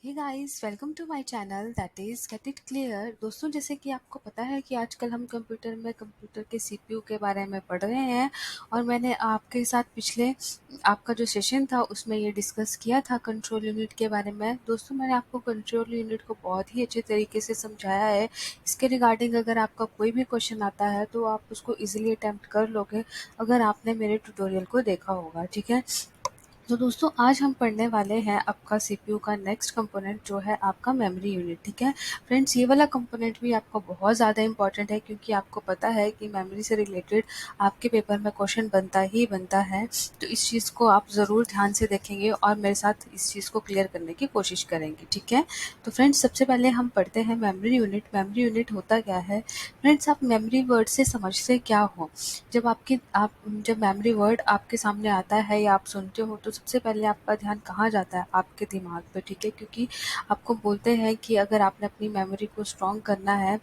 Hey guys, welcome to my channel that is Get It Clear. दोस्तों, जैसे कि आपको पता है कि आजकल हम कंप्यूटर के सीपीयू के बारे में पढ़ रहे हैं और मैंने आपके साथ पिछले आपका जो सेशन था उसमें ये डिस्कस किया था कंट्रोल यूनिट के बारे में। दोस्तों, मैंने आपको कंट्रोल यूनिट को बहुत ही अच्छे तरीके से समझाया है। इसके रिगार्डिंग अगर आपका कोई भी क्वेश्चन आता है तो आप उसको ईजिली अटैम्प्ट कर लोगे अगर आपने मेरे ट्यूटोरियल को देखा होगा। ठीक है, तो दोस्तों आज हम पढ़ने वाले हैं आपका सीपीयू का नेक्स्ट कंपोनेंट जो है आपका मेमोरी यूनिट। ठीक है फ्रेंड्स, ये वाला कंपोनेंट भी आपका बहुत ज़्यादा इंपॉर्टेंट है क्योंकि आपको पता है कि मेमोरी से रिलेटेड आपके पेपर में क्वेश्चन बनता ही बनता है। तो इस चीज़ को आप ज़रूर ध्यान से देखेंगे और मेरे साथ इस चीज़ को क्लियर करने की कोशिश करेंगे। ठीक है, तो फ्रेंड्स सबसे पहले हम पढ़ते हैं मेमोरी यूनिट। मेमोरी यूनिट होता क्या है? फ्रेंड्स, आप मेमोरी वर्ड से समझते क्या हो? जब मेमोरी वर्ड आपके सामने आता है या आप सुनते हो तो सबसे पहले आपका ध्यान कहाँ जाता है? आपके दिमाग पे। ठीक है, क्योंकि आपको बोलते हैं कि अगर आपने अपनी मेमोरी को स्ट्रॉन्ग करना है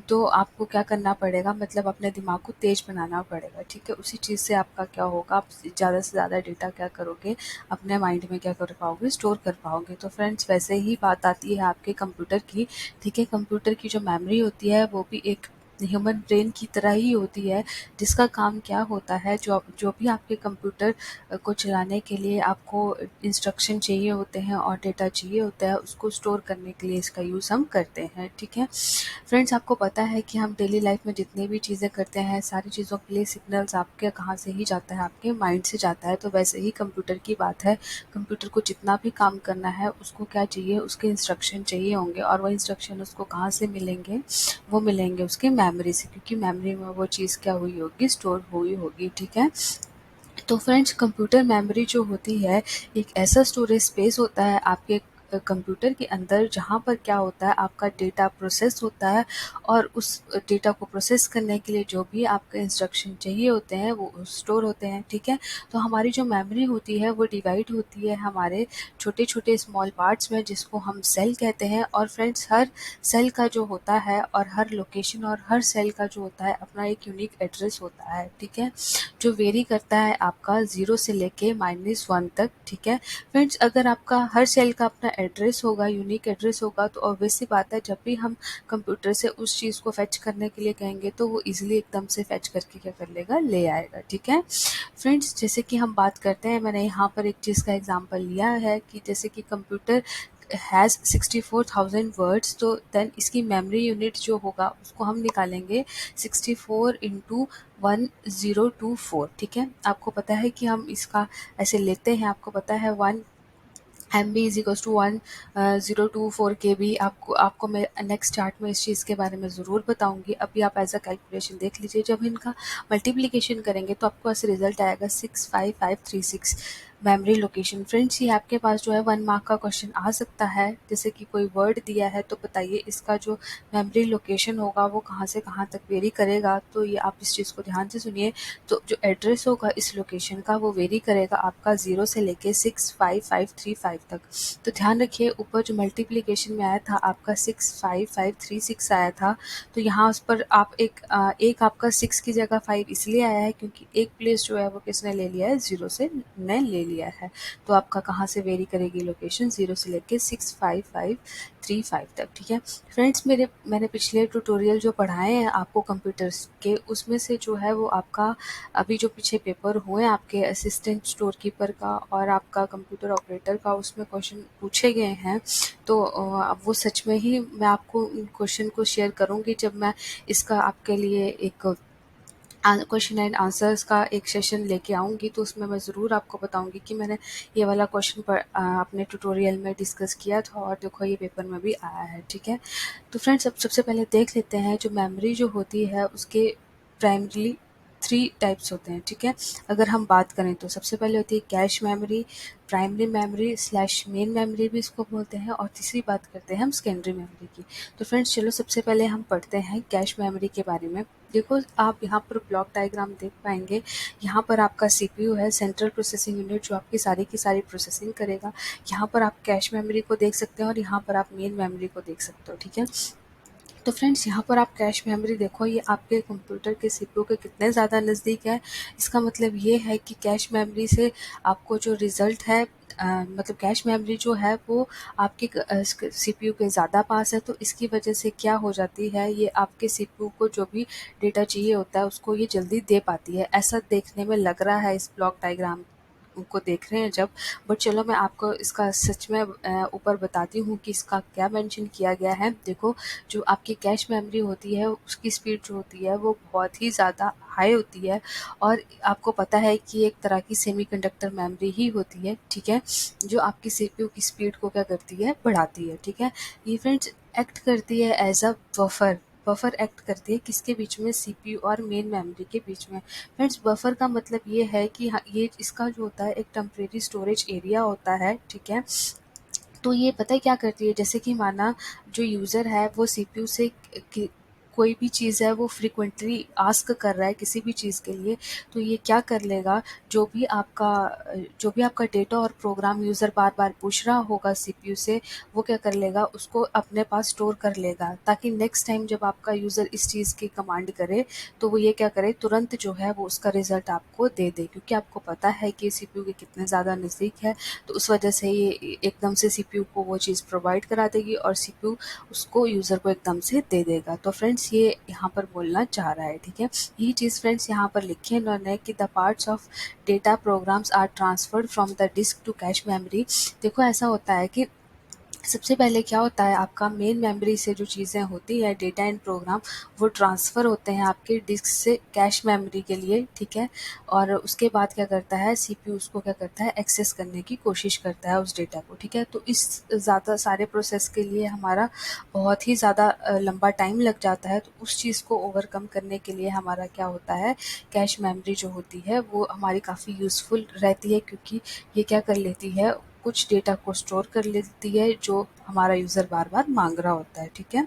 तो आपको क्या करना पड़ेगा, मतलब अपने दिमाग को तेज बनाना पड़ेगा। ठीक है, उसी चीज़ से आपका क्या होगा, आप ज़्यादा से ज़्यादा डेटा क्या करोगे, अपने माइंड में क्या कर पाओगे, स्टोर कर पाओगे। तो फ्रेंड्स वैसे ही बात आती है आपके कंप्यूटर की। ठीक है, कंप्यूटर की जो मेमोरी होती है वो भी एक ह्यूमन ब्रेन की तरह ही होती है, जिसका काम क्या होता है, जो जो भी आपके कंप्यूटर को चलाने के लिए आपको इंस्ट्रक्शन चाहिए होते हैं और डेटा चाहिए होता है, उसको स्टोर करने के लिए इसका यूज़ हम करते हैं। ठीक है फ्रेंड्स, आपको पता है कि हम डेली लाइफ में जितनी भी चीज़ें करते हैं सारी चीज़ों के लिए सिग्नल्स आपके कहाँ से ही जाता है, आपके माइंड से जाता है। तो वैसे ही कंप्यूटर की बात है, कंप्यूटर को जितना भी काम करना है उसको क्या चाहिए, उसके इंस्ट्रक्शन चाहिए होंगे और वो इंस्ट्रक्शन उसको कहाँ से मिलेंगे, वो मिलेंगे उसके मेमोरी से, क्योंकि मेमोरी में वो चीज़ क्या हुई होगी, स्टोर हुई होगी। ठीक है, तो फ्रेंड्स कंप्यूटर मेमोरी जो होती है एक ऐसा स्टोरेज स्पेस होता है आपके कंप्यूटर के अंदर, जहाँ पर क्या होता है आपका डेटा प्रोसेस होता है और उस डेटा को प्रोसेस करने के लिए जो भी आपके इंस्ट्रक्शन चाहिए होते हैं वो स्टोर होते हैं। ठीक है, तो हमारी जो मेमोरी होती है वो डिवाइड होती है हमारे छोटे छोटे स्मॉल पार्ट्स में, जिसको हम सेल कहते हैं। और फ्रेंड्स हर सेल का जो होता है और हर लोकेशन और हर सेल का जो होता है अपना एक यूनिक एड्रेस होता है। ठीक है, जो वेरी करता है आपका 0 से लेके -1 तक। ठीक है फ्रेंड्स, अगर आपका हर सेल का अपना एड्रेस होगा, यूनिक एड्रेस होगा, तो ऑब्वियस सी बात है जब भी हम कंप्यूटर से उस चीज़ को फेच करने के लिए कहेंगे तो वो इजीली एकदम से फेच करके क्या कर लेगा, ले आएगा। ठीक है फ्रेंड्स, जैसे कि हम बात करते हैं, मैंने यहाँ पर एक चीज़ का एग्जांपल लिया है कि जैसे कि कंप्यूटर हैज़ 64,000 वर्ड्स, तो देन इसकी मेमोरी यूनिट जो होगा उसको हम निकालेंगे 64 इंटू 1024। ठीक है, आपको पता है कि हम इसका ऐसे लेते हैं, आपको पता है 1 MB is equal to 1024 KB। आपको मैं नेक्स्ट चार्ट में इस चीज़ के बारे में ज़रूर बताऊंगी। अभी आप एज अ कैलकुलेशन देख लीजिए, जब इनका मल्टीप्लिकेशन करेंगे तो आपको ऐसे रिजल्ट आएगा 65536 मेमोरी लोकेशन। फ्रेंड्स, ये आपके पास जो है 1 मार्क का क्वेश्चन आ सकता है, जैसे कि कोई वर्ड दिया है तो बताइए इसका जो मेमोरी लोकेशन होगा वो कहाँ से कहाँ तक वेरी करेगा। तो ये आप इस चीज़ को ध्यान से सुनिए। तो जो एड्रेस होगा इस लोकेशन का वो वेरी करेगा आपका 0 से लेके 65535 तक। तो ध्यान रखिए, ऊपर जो मल्टीप्लिकेशन में आया था आपका 65536 आया था, तो यहाँ उस पर आप एक आपका 6 की जगह 5 इसलिए आया है क्योंकि एक प्लेस जो है वो किसने ले लिया है, 0 से ने ले लिया है। तो आपका कहाँ से वेरी करेगी लोकेशन, 0 से लेके 65535 तक। ठीक है फ्रेंड्स, मैंने पिछले ट्यूटोरियल जो पढ़ाए हैं आपको कंप्यूटर्स के, उसमें से जो है वो आपका अभी जो पीछे पेपर हुए आपके असिस्टेंट स्टोर कीपर का और आपका कंप्यूटर ऑपरेटर का, उसमें क्वेश्चन पूछे गए हैं। तो अब वो सच में ही मैं आपको क्वेश्चन को शेयर करूंगी जब मैं इसका आपके लिए एक क्वेश्चन एंड आंसर्स का एक सेशन लेके आऊँगी, तो उसमें मैं ज़रूर आपको बताऊँगी कि मैंने ये वाला क्वेश्चन अपने ट्यूटोरियल में डिस्कस किया था और देखो ये पेपर में भी आया है। ठीक है, तो फ्रेंड्स अब सबसे पहले देख लेते हैं जो मेमोरी जो होती है उसके प्राइमरीली 3 टाइप्स होते हैं। ठीक है, अगर हम बात करें तो सबसे पहले होती है cache memory, primary memory slash main memory भी इसको बोलते हैं, और तीसरी बात करते हैं हम सेकेंडरी मेमोरी की। तो फ्रेंड्स चलो सबसे पहले हम पढ़ते हैं कैश मेमोरी के बारे में। देखो आप यहाँ पर ब्लॉक डायग्राम देख पाएंगे, यहाँ पर आपका सीपीयू है, सेंट्रल प्रोसेसिंग यूनिट, जो आपकी सारी की सारी प्रोसेसिंग करेगा। यहाँ पर आप कैश मेमोरी को देख सकते हैं और यहाँ पर आप मेन मेमोरी को देख सकते हो। ठीक है, तो फ्रेंड्स यहाँ पर आप कैश मेमोरी देखो, ये आपके कंप्यूटर के सीपीयू के कितने ज़्यादा नज़दीक है। इसका मतलब ये है कि कैश मेमोरी से आपको जो रिज़ल्ट है मतलब कैश मेमोरी जो है वो आपके सीपीयू के ज़्यादा पास है, तो इसकी वजह से क्या हो जाती है, ये आपके सीपीयू को जो भी डेटा चाहिए होता है उसको ये जल्दी दे पाती है। ऐसा देखने में लग रहा है इस ब्लॉक डायग्राम को देख रहे हैं जब। बट चलो मैं आपको इसका सच में ऊपर बताती हूँ कि इसका क्या मेंशन किया गया है। देखो, जो आपकी कैश मेमोरी होती है उसकी स्पीड जो होती है वो बहुत ही ज़्यादा हाई होती है, और आपको पता है कि एक तरह की सेमीकंडक्टर मेमोरी ही होती है, ठीक है, जो आपकी सीपीयू की स्पीड को क्या करती है, बढ़ाती है, ठीक है। ये फ्रेंड्स एक्ट करती है as a buffer. Buffer act करती है किसके बीच में, सीपीयू और मेन मेमोरी के बीच में। फ्रेंड्स बफर का मतलब ये है कि हाँ, ये इसका जो होता है एक टेम्परेरी स्टोरेज एरिया होता है, ठीक है। तो ये पता है क्या करती है, जैसे कि माना जो यूज़र है वो सीपीयू से कोई भी चीज़ है वो फ्रिक्वेंटली आस्क कर रहा है किसी भी चीज़ के लिए, तो ये क्या कर लेगा, जो भी आपका जो भी आपका डेटा और प्रोग्राम यूज़र बार बार पूछ रहा होगा सीपीयू से, वो क्या कर लेगा, उसको अपने पास स्टोर कर लेगा, ताकि नेक्स्ट टाइम जब आपका यूज़र इस चीज़ की कमांड करे तो वो ये क्या करे, तुरंत जो है वो उसका रिजल्ट आपको दे दे, क्योंकि आपको पता है कि सीपीयू के कितने ज़्यादा नज़दीक है। तो उस वजह से ये एकदम से सीपीयू को वो चीज़ प्रोवाइड करा देगी और सीपीयू उसको यूज़र को एकदम से दे देगा। तो फ्रेंड्स ये यहाँ पर बोलना चाह रहा है, ठीक है। यही चीज़ फ्रेंड्स यहाँ पर लिखी है इन्होंने कि the parts of data programs are transferred from the disk to cache memory. देखो ऐसा होता है कि सबसे पहले क्या होता है, आपका मेन मेमोरी से जो चीज़ें होती है, डेटा एंड प्रोग्राम, वो ट्रांसफ़र होते हैं आपके डिस्क से कैश मेमोरी के लिए, ठीक है। और उसके बाद क्या करता है, सीपीयू उसको क्या करता है, एक्सेस करने की कोशिश करता है उस डेटा को, ठीक है। तो इस ज़्यादा सारे प्रोसेस के लिए हमारा बहुत ही ज़्यादा लंबा टाइम लग जाता है। तो उस चीज़ को ओवरकम करने के लिए हमारा क्या होता है, कैश मेमोरी जो होती है वो हमारी काफ़ी यूज़फुल रहती है, क्योंकि ये क्या कर लेती है, कुछ डेटा को स्टोर कर लेती है जो हमारा यूज़र बार बार मांग रहा होता है, ठीक है।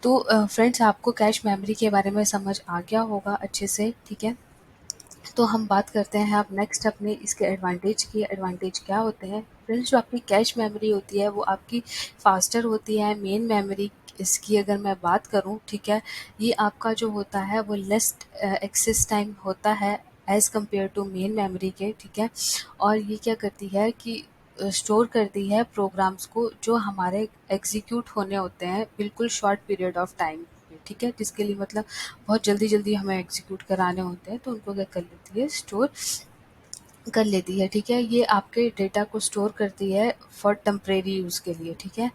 तो फ्रेंड्स आपको कैश मेमोरी के बारे में समझ आ गया होगा अच्छे से, ठीक है। तो हम बात करते हैं अब नेक्स्ट अपने इसके एडवांटेज की। एडवांटेज क्या होते हैं फ्रेंड्स, जो आपकी कैश मेमोरी होती है वो आपकी फास्टर होती है। मेन मेमोरी इसकी अगर मैं बात करूं, ठीक है, ये आपका जो होता है वो लेस एक्सेस टाइम होता है as compare to main memory के, ठीक है। और ये क्या करती है कि स्टोर करती है प्रोग्राम्स को जो हमारे एग्जीक्यूट होने होते हैं बिल्कुल शॉर्ट पीरियड ऑफ टाइम पे, ठीक है, जिसके लिए मतलब बहुत जल्दी जल्दी हमें एग्जीक्यूट कराने होते हैं, तो उनको क्या कर लेती है, स्टोर कर लेती है, ठीक है। ये आपके डेटा को स्टोर करती है फॉर टेम्परेरी यूज़ के लिए, ठीक है।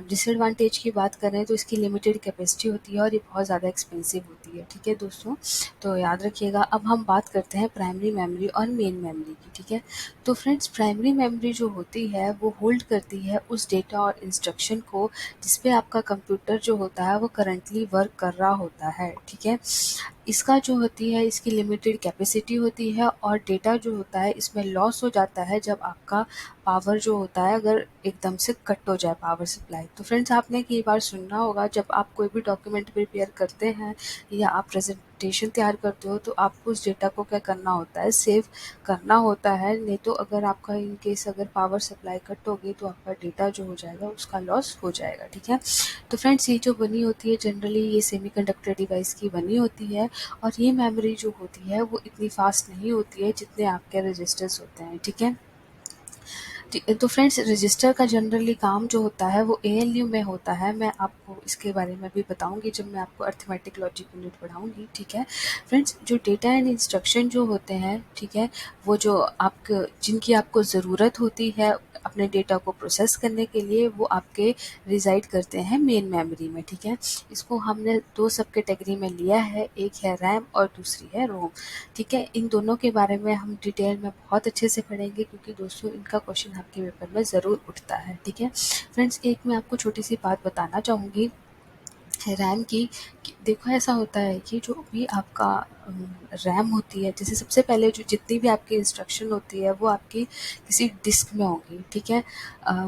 डिसएडवांटेज की बात करें तो इसकी लिमिटेड कैपेसिटी होती है और ये बहुत ज़्यादा एक्सपेंसिव होती है, ठीक है दोस्तों। तो याद रखिएगा। अब हम बात करते हैं प्राइमरी मेमोरी और मेन मेमोरी की, ठीक है। तो फ्रेंड्स प्राइमरी मेमोरी जो होती है वो होल्ड करती है उस डेटा और इंस्ट्रक्शन को जिसपे आपका कंप्यूटर जो होता है वो करंटली वर्क कर रहा होता है, ठीक है। इसका जो होती है इसकी लिमिटेड कैपेसिटी होती है, और डेटा जो होता है इसमें लॉस हो जाता है जब आपका पावर जो होता है अगर एकदम से कट हो जाए पावर सप्लाई। तो फ्रेंड्स आपने कई बार सुना होगा, जब आप कोई भी डॉक्यूमेंट प्रिपेयर करते हैं या आप प्रेजेंटेशन तैयार करते हो तो आपको उस डेटा को क्या करना होता है, सेव करना होता है। नहीं तो अगर आपका इन केस अगर पावर सप्लाई कट हो गई तो आपका डेटा जो हो जाएगा उसका लॉस हो जाएगा, ठीक है। तो फ्रेंड्स ये जो बनी होती है जनरली ये सेमीकंडक्टर डिवाइस की बनी होती है, और ये मेमोरी जो होती है वो इतनी फास्ट नहीं होती है जितने आपके रजिस्टर्स होते हैं, ठीक है। तो फ्रेंड्स रजिस्टर का जनरली काम जो होता है वो एएलयू में होता है। मैं आपको इसके बारे में भी बताऊंगी जब मैं आपको अर्थमेटिक लॉजिक यूनिट पढ़ाऊंगी, ठीक है। फ्रेंड्स जो डेटा एंड इंस्ट्रक्शन जो होते हैं, ठीक है, वो जो आपको जिनकी आपको ज़रूरत होती है अपने डेटा को प्रोसेस करने के लिए, वो आपके रिज़ाइड करते हैं मेन मेमोरी में, ठीक है। इसको हमने दो सब कैटेगरी में लिया है, एक है रैम और दूसरी है रोम, ठीक है। इन दोनों के बारे में हम डिटेल में बहुत अच्छे से पढ़ेंगे, क्योंकि दोस्तों इनका क्वेश्चन आपके पेपर में ज़रूर उठता है, ठीक है। फ्रेंड्स एक मैं आपको छोटी सी बात बताना चाहूँगी रैम की, कि देखो ऐसा होता है कि जो भी आपका रैम होती है, जैसे सबसे पहले जो जितनी भी आपकी इंस्ट्रक्शन होती है वो आपकी किसी डिस्क में होगी, ठीक है।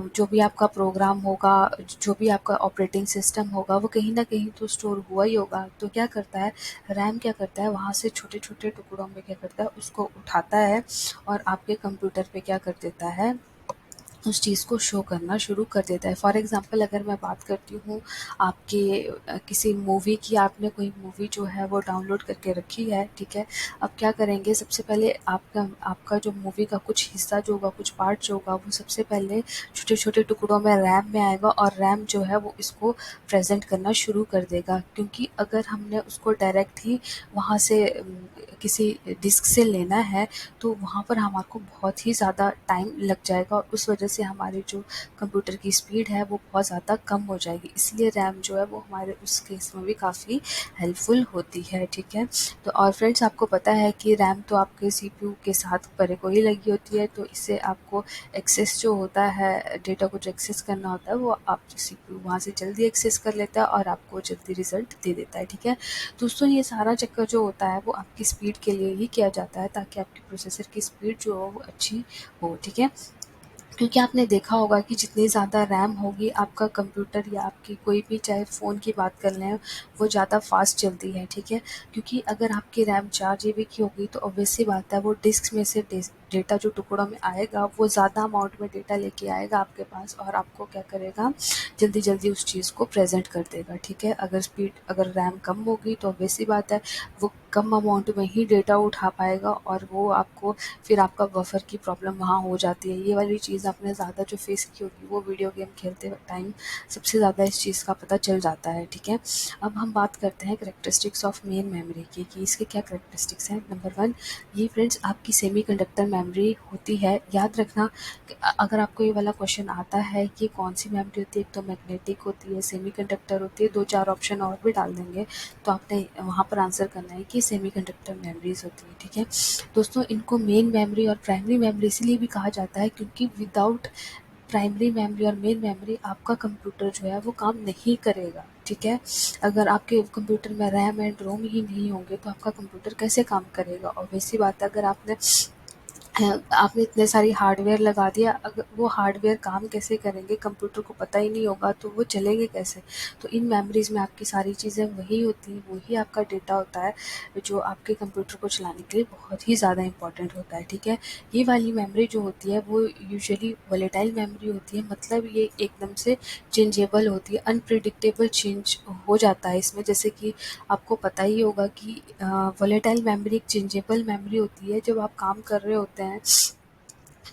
जो भी आपका प्रोग्राम होगा, जो भी आपका ऑपरेटिंग सिस्टम होगा वो कहीं ना कहीं तो स्टोर हुआ ही होगा। तो क्या करता है रैम, क्या करता है वहाँ से छोटे छोटे टुकड़ों में क्या करता है उसको उठाता है और आपके कंप्यूटर पे क्या कर देता है, उस चीज़ को शो करना शुरू कर देता है। फॉर एग्ज़ाम्पल अगर मैं बात करती हूँ आपके किसी मूवी की, आपने कोई मूवी जो है वो डाउनलोड करके रखी है, ठीक है? अब क्या करेंगे, सबसे पहले आपका आपका जो मूवी का कुछ हिस्सा जो होगा, कुछ पार्ट जो होगा, वो सबसे पहले छोटे-छोटे टुकड़ों में रैम में आएगा और रैम जो है वो इसको प्रेज़ेंट करना शुरू कर देगा। क्योंकि अगर हमने उसको डायरेक्ट ही वहाँ से किसी डिस्क से लेना है, तो वहाँ पर हमारे को बहुत ही ज़्यादा टाइम लग जाएगा और उस वजह से हमारी जो कंप्यूटर की स्पीड है वो बहुत ज़्यादा कम हो जाएगी। इसलिए रैम जो है वो हमारे उस केस में भी काफ़ी हेल्पफुल होती है, ठीक है? तो और फ्रेंड्स, आपको पता है कि रैम तो आपके सीपीयू के साथ परे को ही लगी होती है, तो इससे आपको एक्सेस जो होता है, डेटा को जो एक्सेस करना होता है, वो आप सीपीयू वहाँ से जल्दी एक्सेस कर लेता है और आपको जल्दी रिज़ल्ट दे देता है, ठीक है? दोस्तों, ये सारा चक्कर जो होता है वो आपकी स्पीड के लिए ही किया जाता है, ताकि आपकी प्रोसेसर की स्पीड जो हो वो अच्छी हो, ठीक है? क्योंकि आपने देखा होगा कि जितनी ज़्यादा रैम होगी आपका कंप्यूटर या आपकी कोई भी, चाहे फ़ोन की बात कर लें, वो ज़्यादा फ़ास्ट चलती है, ठीक है? क्योंकि अगर आपकी रैम 4 जीबी की होगी तो ऑब्वियस सी बात है वो डिस्क में से डेटा जो टुकड़ों में आएगा वो ज़्यादा अमाउंट में डेटा लेके आएगा आपके पास और आपको क्या करेगा, जल्दी-जल्दी उस चीज़ को प्रेज़ेंट कर देगा, ठीक है? अगर रैम कम होगी तो ऑब्वियस सी बात है वो कम अमाउंट में ही डेटा उठा पाएगा और वो आपको फिर आपका बफर की प्रॉब्लम वहाँ हो जाती है। ये वाली चीज़ आपने ज़्यादा जो फेस की होगी वो वीडियो गेम खेलते टाइम सबसे ज़्यादा इस चीज़ का पता चल जाता है, ठीक है? अब हम बात करते हैं करैक्टरिस्टिक्स ऑफ मेन मेमोरी की, कि इसके क्या करैक्टरिस्टिक्स हैं। नंबर 1, ये फ्रेंड्स आपकी सेमीकंडक्टर मेमोरी होती है। याद रखना कि अगर आपको ये वाला क्वेश्चन आता है कि कौन-सी मेमोरी होती है, एक तो मैग्नेटिक होती है, सेमीकंडक्टर होती है, 2-4 ऑप्शन और भी डाल देंगे, तो आपने वहाँ पर आंसर करना है कि सेमीकंडक्टर मेमोरीज़ होती है, ठीक है? दोस्तों, इनको मेन मेमोरी और प्राइमरी मेमोरी इसलिए भी कहा जाता है क्योंकि विदाउट प्राइमरी मेमोरी और मेन मेमोरी आपका कंप्यूटर जो है वो काम नहीं करेगा, ठीक है? अगर आपके कंप्यूटर में रैम एंड रोम ही नहीं होंगे तो आपका कंप्यूटर कैसे काम करेगा? ऑब्वियस सी बात है, अगर आपने इतने सारी हार्डवेयर लगा दिया, अगर वो हार्डवेयर काम कैसे करेंगे, कंप्यूटर को पता ही नहीं होगा तो वो चलेंगे कैसे? तो इन मेमोरीज़ में आपकी सारी चीज़ें वही होती हैं, वही आपका डेटा होता है जो आपके कंप्यूटर को चलाने के लिए बहुत ही ज़्यादा इम्पोर्टेंट होता है, ठीक है? ये वाली मेमोरी जो होती है वो यूजुअली वोलेटाइल मेमोरी होती है, मतलब ये एकदम से चेंजेबल होती है, अनप्रेडिक्टेबल चेंज हो जाता है इसमें। जैसे कि आपको पता ही होगा कि वोलेटाइल मेमोरी एक चेंजेबल मेमोरी होती है। जब आप काम कर रहे होते हैं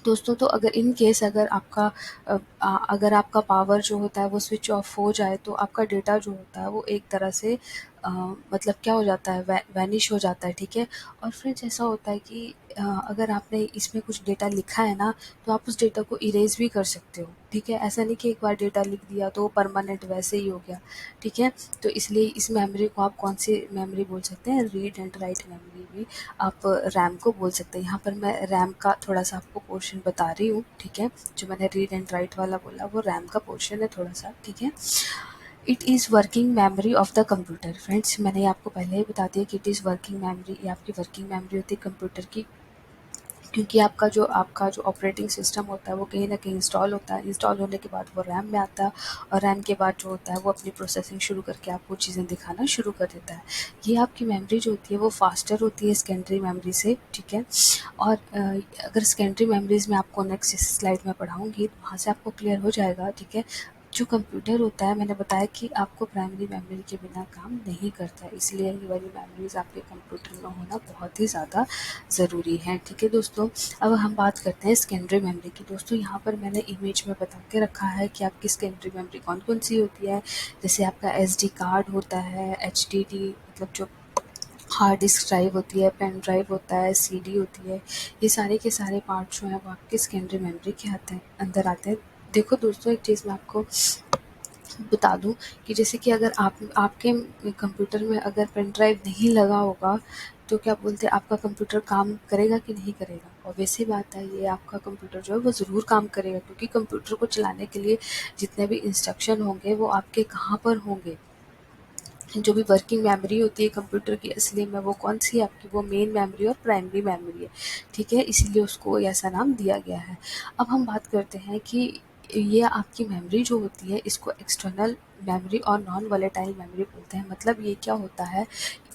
दोस्तों, तो अगर इन केस अगर आपका पावर जो होता है वो स्विच ऑफ हो जाए तो आपका डेटा जो होता है वो एक तरह से मतलब क्या हो जाता है, वैनिश हो जाता है, ठीक है? और फ्रेंड्स, ऐसा होता है कि अगर आपने इसमें कुछ डेटा लिखा है ना, तो आप उस डेटा को इरेज़ भी कर सकते हो, ठीक है? ऐसा नहीं कि एक बार डेटा लिख दिया तो वो परमानेंट वैसे ही हो गया, ठीक है? तो इसलिए इस मेमोरी को आप कौन-सी मेमोरी बोल सकते हैं, रीड एंड राइट मेमोरी भी आप रैम को बोल सकते हैं। यहाँ पर मैं रैम का थोड़ा-सा आपको पोर्शन बता रही हूँ, ठीक है? जो मैंने रीड एंड राइट वाला बोला वो रैम का पोर्शन है थोड़ा-सा, ठीक है? It is working memory of the computer. Friends, मैंने आपको पहले ही बता दिया कि इट इज़ वर्किंग मेमोरी, ये आपकी वर्किंग मेमोरी होती है कंप्यूटर की। क्योंकि आपका जो ऑपरेटिंग सिस्टम होता है वो कहीं न कहीं इंस्टॉल होता है, इंस्टॉल होने के बाद वो रैम में आता है और रैम के बाद जो होता है वो अपनी प्रोसेसिंग शुरू करके आपको चीज़ें दिखाना शुरू कर देता है। ये आपकी मेमोरी जो होती है वो फास्टर होती है सेकेंडरी मेमोरी से, ठीक है? और अगर सेकेंडरी मेमोरीज़ में आपको नेक्स्ट स्लाइड में पढ़ाऊँगी, तो वहाँ से आपको क्लियर हो जाएगा, ठीक है? जो कंप्यूटर होता है, मैंने बताया कि आपको प्राइमरी मेमोरी के बिना काम नहीं करता है, इसलिए ये वाली मेमोरीज़ आपके कंप्यूटर में होना बहुत ही ज़्यादा ज़रूरी है, ठीक है दोस्तों? अब हम बात करते हैं सेकेंडरी मेमोरी की। दोस्तों, यहाँ पर मैंने इमेज में बता के रखा है कि आपकी सेकेंडरी मेमोरी कौन-कौन सी होती है। जैसे आपका एसडी कार्ड होता है, एचडीडी मतलब जो हार्ड डिस्क ड्राइव होती है, पेन ड्राइव होता है, सीडी होती है, ये सारे के सारे पार्ट जो हैं वो आपके सेकेंडरी मेमोरी के अंदर आते हैं। देखो दोस्तों, एक चीज़ मैं आपको बता दूँ कि जैसे कि अगर आपके कंप्यूटर में अगर पेन ड्राइव नहीं लगा होगा, तो क्या बोलते हैं, आपका कंप्यूटर काम करेगा कि नहीं करेगा? ऑब्वियस सी बात है, ये आपका कंप्यूटर जो है वो ज़रूर काम करेगा, क्योंकि कंप्यूटर को चलाने के लिए जितने भी इंस्ट्रक्शन होंगे वो आपके कहाँ पर होंगे? जो भी वर्किंग मेमोरी होती है कंप्यूटर की असली में, वो कौन सी है आपकी, वो मेन मेमोरी और प्राइमरी मेमोरी है, ठीक है? इसीलिए उसको ऐसा नाम दिया गया है। अब हम बात करते हैं कि ये आपकी मेमोरी जो होती है इसको एक्सटर्नल मेमोरी और नॉन वोलेटाइल मेमोरी बोलते हैं। मतलब ये क्या होता है,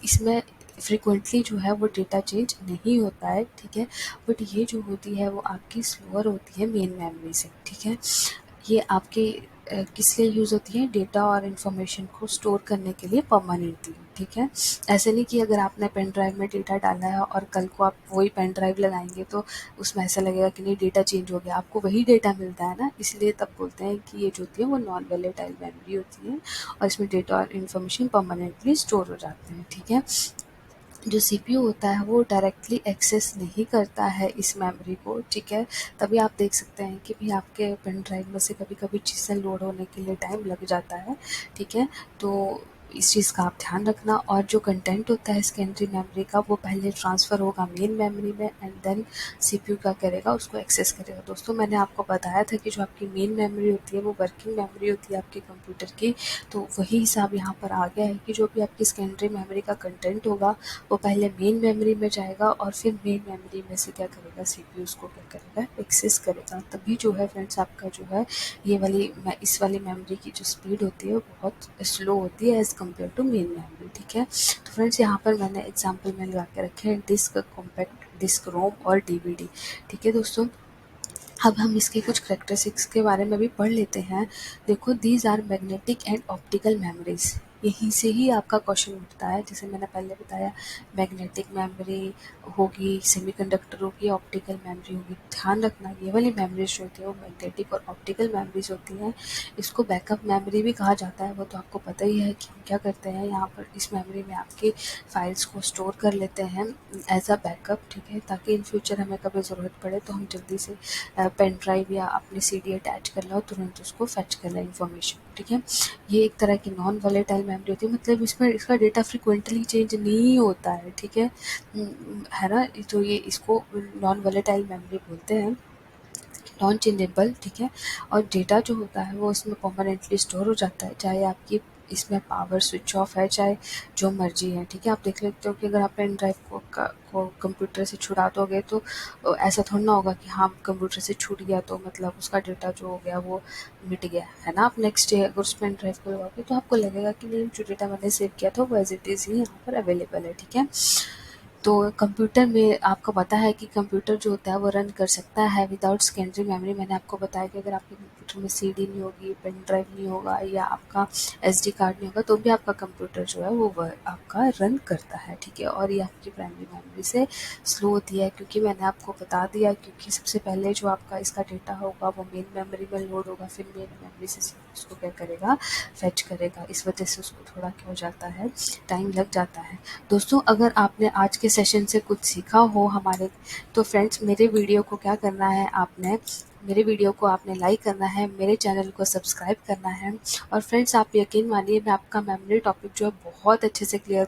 इसमें फ्रिक्वेंटली जो है वो डेटा चेंज नहीं होता है, ठीक है। बट ये जो होती है वो आपकी स्लोअर होती है मेन मेमोरी से, ठीक है। ये आपके किस लिए यूज़ होती है, डेटा और इन्फॉर्मेशन को स्टोर करने के लिए परमानेंटली, ठीक है। ऐसे नहीं कि अगर आपने पेन ड्राइव में डेटा डाला है और कल को आप वही पेन ड्राइव लगाएंगे तो उसमें ऐसा लगेगा कि नहीं डेटा चेंज हो गया, आपको वही डेटा मिलता है ना, इसलिए तब बोलते हैं कि ये जो होती है वो नॉन वोलेटाइल मेमोरी होती है और इसमें डेटा और इन्फॉर्मेशन परमानेंटली स्टोर हो जाते हैं, ठीक है। जो सीपीयू होता है वो डायरेक्टली एक्सेस नहीं करता है इस मेमोरी को, ठीक है। तभी आप देख सकते हैं कि भी आपके पेन ड्राइव में से कभी-कभी चीज़ें लोड होने के लिए टाइम लग जाता है, ठीक है। तो इस चीज़ का आप ध्यान रखना, और जो कंटेंट होता है सेकेंडरी मेमोरी का वो पहले ट्रांसफ़र होगा मेन मेमोरी में एंड देन सीपीयू क्या करेगा, उसको एक्सेस करेगा। दोस्तों मैंने आपको बताया था कि जो आपकी मेन मेमोरी होती है वो वर्किंग मेमोरी होती है आपके कंप्यूटर की, तो वही हिसाब यहाँ पर आ गया है कि जो भी आपकी सेकेंडरी मेमोरी का कंटेंट होगा वो पहले मेन मेमोरी में जाएगा और फिर मेन मेमोरी में से क्या करेगा, सीपीयू उसको क्या करेगा, एक्सेस करेगा। तभी जो है फ्रेंड्स आपका जो है ये वाली इस वाली मेमोरी की जो स्पीड होती है वो बहुत स्लो होती है as compare to main memory, ठीक है। तो फ्रेंड्स यहाँ पर मैंने एग्जाम्पल में लगा के रखे हैं डिस्क, कॉम्पैक्ट डिस्क, रोम और डीवीडी, ठीक है दोस्तों। अब हम इसके कुछ करैक्टरिस्टिक्स के बारे में भी पढ़ लेते हैं। देखो, these are magnetic and optical memories, यहीं से ही आपका क्वेश्चन उठता है। जैसे मैंने पहले बताया, मैग्नेटिक मेमोरी होगी, सेमीकंडक्टर होगी, ऑप्टिकल मेमोरी होगी। ध्यान रखना ये वाली मेमोरीज जो होती है वो मैग्नेटिक और ऑप्टिकल मेमोरीज होती हैं। इसको बैकअप मेमोरी भी कहा जाता है, वो तो आपको पता ही है कि हम क्या करते हैं यहाँ पर इस मेमोरी में आपकी फाइल्स को स्टोर कर लेते हैं एज अ बैकअप, ठीक है, ताकि इन फ्यूचर हमें कभी ज़रूरत पड़े तो हम जल्दी से पेन ड्राइव या अपनी सीडी अटैच कर लो, तुरंत उसको फेच कर लें इन्फॉर्मेशन, ठीक है। ये एक तरह की नॉन वोलेटाइल मेमोरी होती है, मतलब इसमें इसका डेटा फ्रिक्वेंटली चेंज नहीं होता है, ठीक है। है ना, तो ये इसको नॉन वोलेटाइल मेमोरी बोलते हैं, नॉन चेंजेबल, ठीक है। और डेटा जो होता है वो इसमें परमानेंटली स्टोर हो जाता है, चाहे आपकी इसमें पावर स्विच ऑफ है, चाहे जो मर्जी है, ठीक है। आप देख लेते हो कि अगर आप पेन ड्राइव को कंप्यूटर से छुड़ा दोगे तो ऐसा थोड़ा ना होगा कि हाँ कंप्यूटर से छूट गया तो मतलब उसका डेटा जो हो गया वो मिट गया, है ना। आप नेक्स्ट डे अगर उस पेन ड्राइव को लगाओगे तो आपको लगेगा कि नहीं, जो डेटा मैंने सेव किया था वो एज इट इज़ ही यहाँ पर अवेलेबल है, ठीक है। तो कंप्यूटर में आपको पता है कि कंप्यूटर जो होता है वो रन कर सकता है विदाउट सेकेंडरी मेमोरी। मैंने आपको बताया कि अगर आपके कंप्यूटर में सीडी नहीं होगी, पेन ड्राइव नहीं होगा या आपका एसडी कार्ड नहीं होगा तो भी आपका कंप्यूटर जो है वो आपका रन करता है, ठीक है। और ये आपकी प्राइमरी मेमोरी से स्लो होती है, क्योंकि मैंने आपको बता दिया, क्योंकि सबसे पहले जो आपका इसका डेटा होगा वो मेन मेमोरी में लोड होगा, फिर मेन मेमोरी से उसको क्या करेगा, फेच करेगा। इस वजह से उसको थोड़ा क्या हो जाता है, टाइम लग जाता है। दोस्तों अगर आपने आज के सेशन से कुछ सीखा हो हमारे, तो फ्रेंड्स मेरे वीडियो को क्या करना है, आपने मेरे वीडियो को आपने लाइक करना है, मेरे चैनल को सब्सक्राइब करना है। और फ्रेंड्स आप यकीन मानिए मैं आपका मेमोरी टॉपिक जो है बहुत अच्छे से क्लियर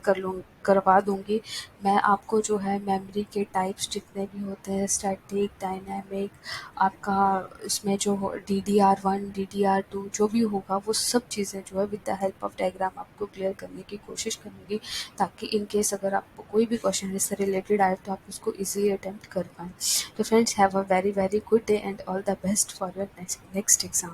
करवा दूंगी। मैं आपको जो है मेमोरी के टाइप्स जितने भी होते हैं, स्टैटिक, डायनामिक, आपका इसमें जो DDR1, DDR2 जो भी होगा वो सब चीज़ें जो है with the help of diagram आपको क्लियर करने की कोशिश करूँगी, ताकि इन केस अगर आपको कोई भी क्वेश्चन इससे रिलेटेड आए तो आप उसको इजीली अटेम्प्ट कर पाएँ। तो friends have a very very good day and all the best for your next exam.